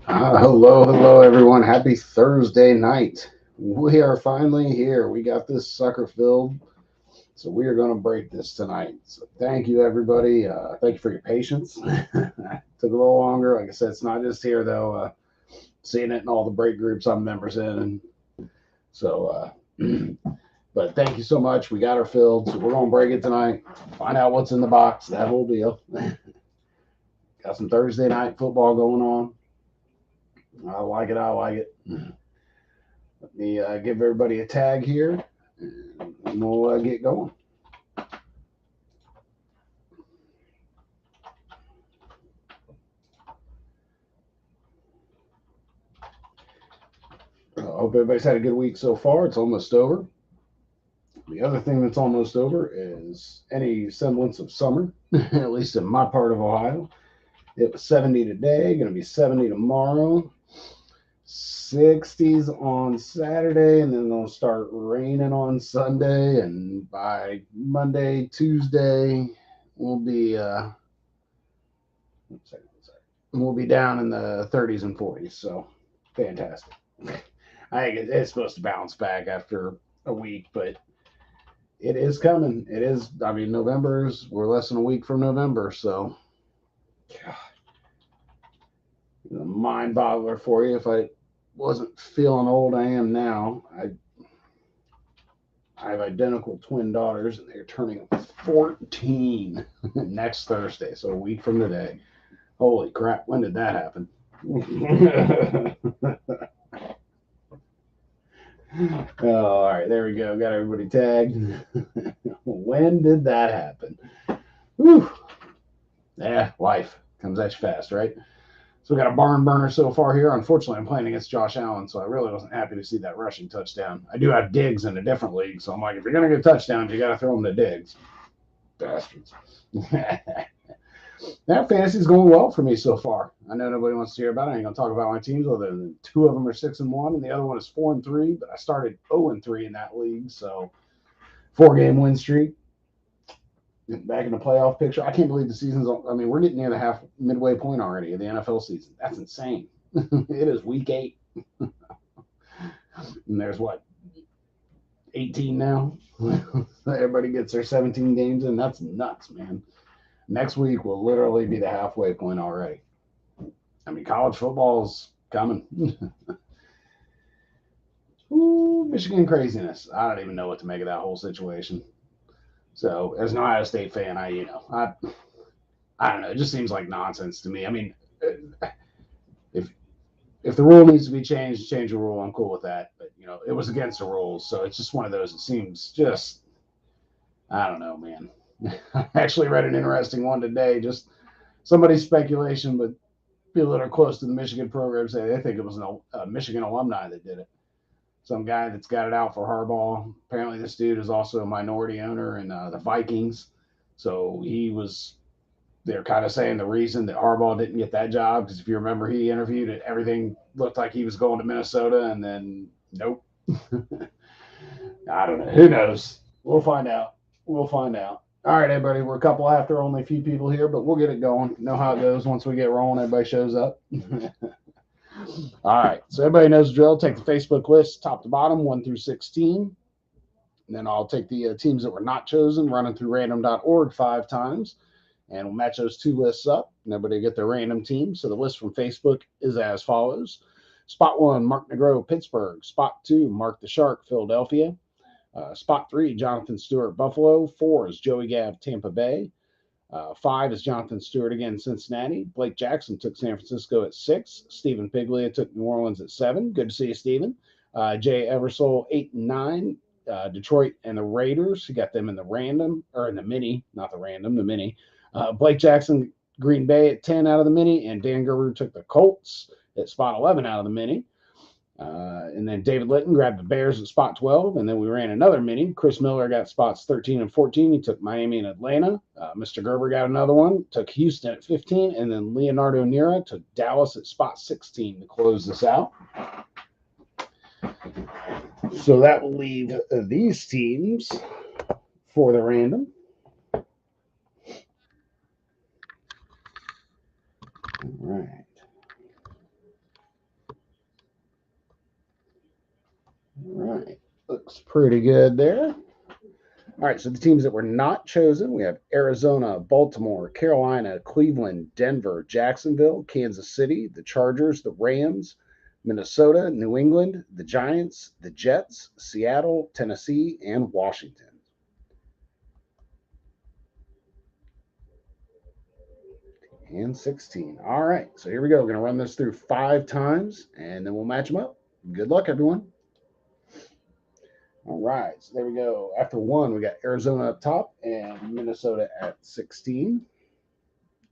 Hello, everyone. Happy Thursday night. We are finally here. We got this sucker filled, so we are going to break this tonight. So thank you, everybody. Thank you for your patience. Took a little longer. Like I said, it's not just here though. Seeing it in all the break groups I'm members in, and so. But thank you so much. We got her filled, so we're going to break it tonight. Find out what's in the box. That whole deal. Got some Thursday night football going on. I like it. I like it. Let me give everybody a tag here, and we'll get going. I hope everybody's had a good week so far. It's almost over. The other thing that's almost over is any semblance of summer, at least in my part of Ohio. It was 70 today, going to be 70 tomorrow, 60s on Saturday, and then it'll start raining on Sunday. And by Monday, Tuesday, we'll be we'll be down in the 30s and 40s. So fantastic. I think it's supposed to bounce back after a week, but it is coming. It is. I mean, we're less than a week from November, so mind boggler for you. If I wasn't feeling old, I am now. I have identical twin daughters, and they're turning 14 next Thursday, so a week from today. Holy crap! When did that happen? Oh, all right, there we go. Got everybody tagged. When did that happen? Whew. Yeah, life comes at you fast, right? So we got a barn burner so far here. Unfortunately, I'm playing against Josh Allen, so I really wasn't happy to see that rushing touchdown. I do have Diggs in a different league, so I'm like, if you're gonna get touchdowns, you got to throw them to Diggs, bastards. That fantasy's going well for me so far. I know nobody wants to hear about it. I ain't gonna talk about my teams other than two of them are 6-1, and the other one is 4-3. But I started 0-3 in that league, so 4-game win streak. Back in the playoff picture. I can't believe the season's. I mean, we're getting near the midway point already of the NFL season. That's insane. It is week 8, and there's what 18 now. Everybody gets their 17 games in. That's nuts, man. Next week will literally be the halfway point already. I mean, college football's coming. Ooh, Michigan craziness. I don't even know what to make of that whole situation. So, as an Ohio State fan, I don't know. It just seems like nonsense to me. I mean, if if the rule needs to be changed, change the rule. I'm cool with that. But it was against the rules, so it's just one of those. It seems just I don't know, man. I actually read an interesting one today. Just somebody's speculation, but people that are close to the Michigan program say they think it was a Michigan alumni that did it. Some guy that's got it out for Harbaugh. Apparently, this dude is also a minority owner in the Vikings. So they're kind of saying the reason that Harbaugh didn't get that job, because if you remember, he interviewed it, everything looked like he was going to Minnesota, and then nope. I don't know. Who knows? We'll find out. We'll find out. All right, everybody. We're a couple after, only a few people here, but we'll get it going. You know how it goes. Once we get rolling, everybody shows up. All right. So everybody knows the drill. Take the Facebook list, top to bottom, 1 through 16. And then I'll take the teams that were not chosen, run them through random.org 5 times, and we'll match those two lists up. And everybody get their random team. So the list from Facebook is as follows. Spot 1, Mark Negro, Pittsburgh. Spot 2, Mark the Shark, Philadelphia. Spot 3, Jonathan Stewart, Buffalo. 4 is Joey Gav, Tampa Bay. 5 is Jonathan Stewart again, Cincinnati. Blake Jackson took San Francisco at 6. Stephen Piglia took New Orleans at 7. Good to see you, Stephen. Jay Eversole, 8 and 9. Detroit and the Raiders. He got them in the random, or in the mini, not the random, the mini. Blake Jackson, Green Bay at 10 out of the mini, and Dan Gerber took the Colts at spot 11 out of the mini. And then David Litton grabbed the Bears at spot 12. And then we ran another mini. Chris Miller got spots 13 and 14. He took Miami and Atlanta. Mr. Gerber got another one, took Houston at 15. And then Leonardo Nera took Dallas at spot 16 to close this out. So that will leave these teams for the random. All right. pretty good there. All right, so the teams that were not chosen, we have Arizona, Baltimore, Carolina, Cleveland, Denver, Jacksonville, Kansas City, the Chargers, the Rams, Minnesota, New England, the Giants, the Jets, Seattle, Tennessee, and Washington. And 16. All right, so here we go. We're going to run this through 5 times, and then we'll match them up. Good luck, everyone. All right, so there we go. After 1, we got Arizona up top and Minnesota at 16.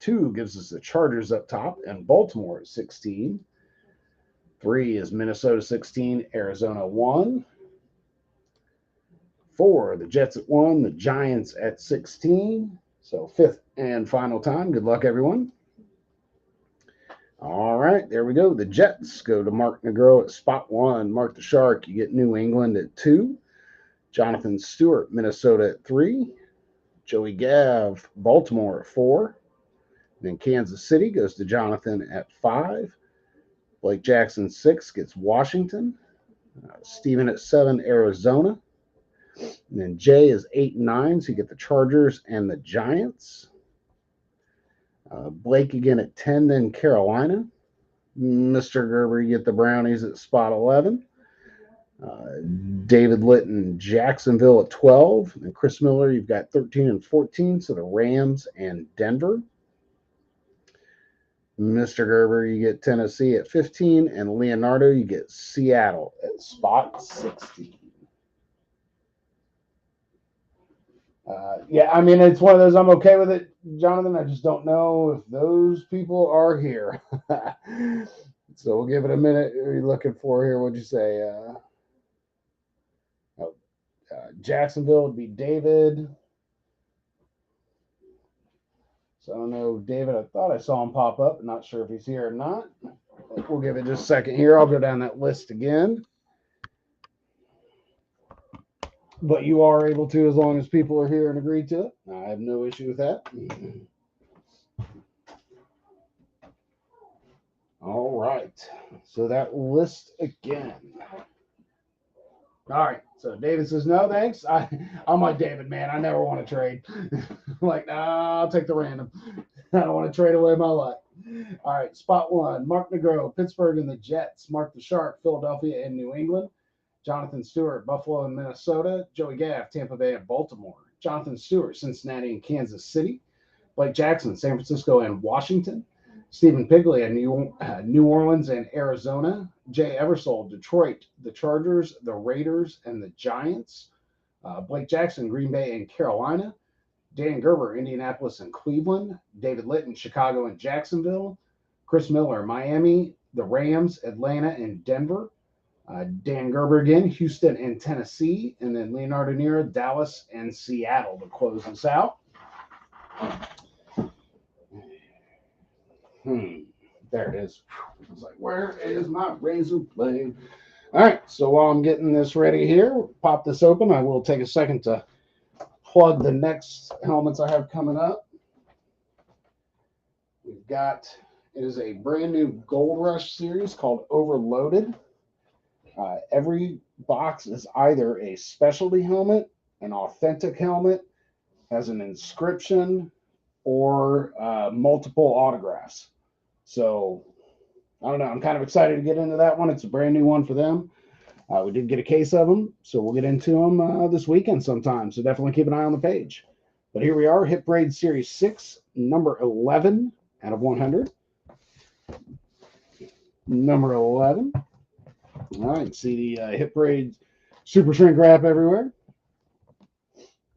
2 gives us the Chargers up top and Baltimore at 16. 3 is Minnesota 16, Arizona 1. 4, the Jets at 1, the Giants at 16. So 5th and final time. Good luck, everyone. All right, there we go. The Jets go to Mark Negro at spot 1. Mark the Shark, you get New England at 2. Jonathan Stewart, Minnesota at 3. Joey Gav, Baltimore at 4. Then Kansas City goes to Jonathan at 5. Blake Jackson, 6, gets Washington. Steven at 7, Arizona. And then Jay is 8 and 9, so you get the Chargers and the Giants. Blake again at 10, then Carolina. Mr. Gerber, you get the Brownies at spot 11. David Litton, Jacksonville at 12. And Chris Miller, you've got 13 and 14, so the Rams and Denver. Mr. Gerber, you get Tennessee at 15. And Leonardo, you get Seattle at spot 16. Yeah, I mean, it's one of those, I'm okay with it, Jonathan. I just don't know if those people are here. So we'll give it a minute. What are you looking for here? What'd you say? Jacksonville would be David. So I don't know, David, I thought I saw him pop up. Not sure if he's here or not. We'll give it just a second here. I'll go down that list again. But you are able to, as long as people are here and agree to it. I have no issue with that. All right. So that list again. All right. So David says, no, thanks. I'm like, David, man, I never want to trade. I'm like, nah, I'll take the random. I don't want to trade away my luck. All right. Spot 1, Mark Negro, Pittsburgh and the Jets. Mark the Shark, Philadelphia and New England. Jonathan Stewart, Buffalo and Minnesota. Joey Gaff, Tampa Bay and Baltimore. Jonathan Stewart, Cincinnati and Kansas City. Blake Jackson, San Francisco and Washington. Stephen Pigley, New Orleans and Arizona. Jay Eversole, Detroit, the Chargers, the Raiders, and the Giants. Blake Jackson, Green Bay and Carolina. Dan Gerber, Indianapolis and Cleveland. David Litton, Chicago and Jacksonville. Chris Miller, Miami, the Rams, Atlanta, and Denver. Dan Gerber again, Houston and Tennessee. And then Leonardo Nero, Dallas and Seattle to close us out. There it is. I was like, where is my razor blade? All right, so while I'm getting this ready here, pop this open. I will take a second to plug the next helmets I have coming up. We've got, it is a brand new Gold Rush series called Overloaded. Every box is either a specialty helmet, an authentic helmet, has an inscription, or multiple autographs. So, I don't know. I'm kind of excited to get into that one. It's a brand new one for them. We did get a case of them, so we'll get into them this weekend sometime. So definitely keep an eye on the page. But here we are, Hit Parade Series 6, number 11 out of 100. Number 11. All right, see the Hit Parade Super Shrink Wrap everywhere.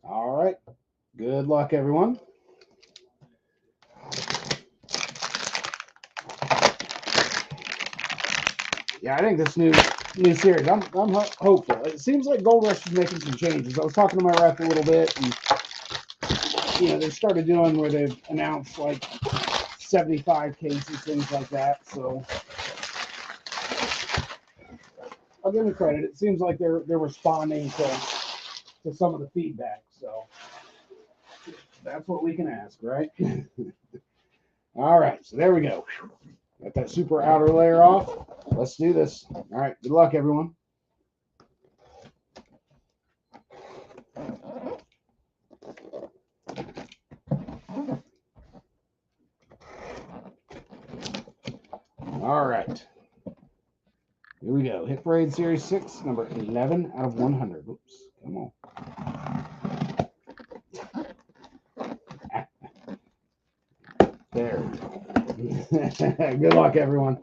All right, good luck, everyone. Yeah, I think this new series, I'm hopeful. It seems like Gold Rush is making some changes. I was talking to my rep a little bit, and they started doing where they've announced like 75 cases, things like that. So I'll give them credit. It seems like they're responding to some of the feedback. So that's what we can ask, right? All right, so there we go. Got that super outer layer off. Let's do this. All right, good luck, everyone. All right. Here we go. Hit Parade Series 6, number 11 out of 100. Oops. Come on. There we go. Good luck, everyone.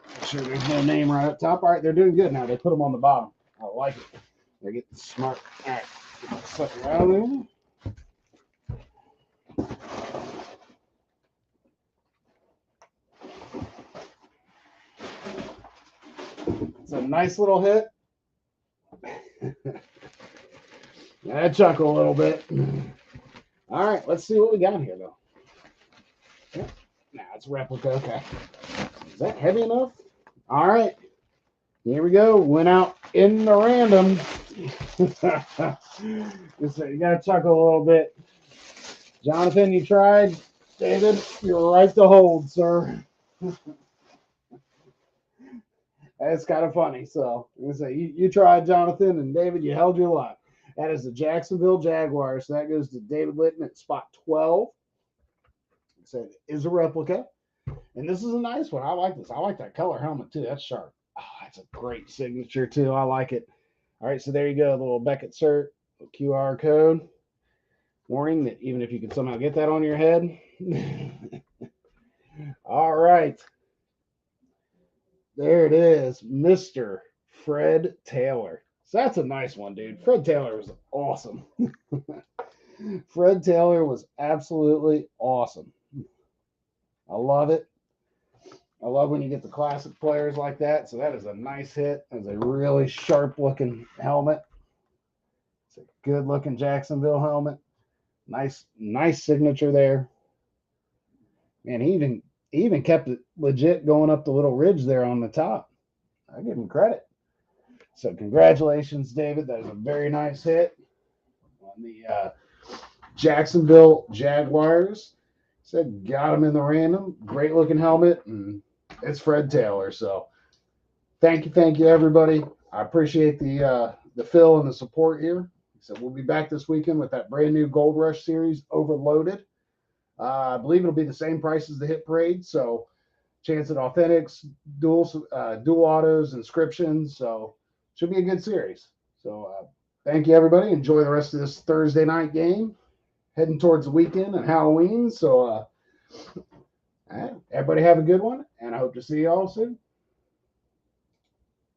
Make sure there's no name right up top. All right, they're doing good now. They put them on the bottom. I like it. They're getting smart. All right. Get that sucker out of there. It's a nice little hit. I chuckle a little bit. All right, let's see what we got here, though. Yep. Nah, it's replica. Okay. Is that heavy enough? All right. Here we go. Went out in the random. You got to chuckle a little bit. Jonathan, you tried. David, you're right to hold, sir. That's kind of funny. So I'm gonna say you tried, Jonathan, and David, you held your line. That is the Jacksonville Jaguars. So that goes to David Litton at spot 12. So it is a replica. And this is a nice one. I like this. I like that color helmet too. That's sharp. Oh, that's a great signature too. I like it. All right, so there you go. The little Beckett cert, QR code. Warning that even if you can somehow get that on your head. All right. There it is, Mr. Fred Taylor. So that's a nice one, dude. Fred Taylor was awesome. Fred Taylor was absolutely awesome. I love it. I love when you get the classic players like that. So that is a nice hit. It's a really sharp looking helmet. It's a good looking Jacksonville helmet. Nice signature there. And he even kept it legit going up the little ridge there on the top. I give him credit. So congratulations, David. That is a very nice hit on the Jacksonville Jaguars. Said got him in the random. Great looking helmet, and it's Fred Taylor. So thank you, everybody. I appreciate the fill and the support here. So we'll be back this weekend with that brand new Gold Rush series, Overloaded. I believe it'll be the same price as the Hit Parade. So chance at authentics, dual autos, inscriptions. So should be a good series. So thank you, everybody. Enjoy the rest of this Thursday night game. Heading towards the weekend and Halloween. So everybody have a good one, and I hope to see you all soon.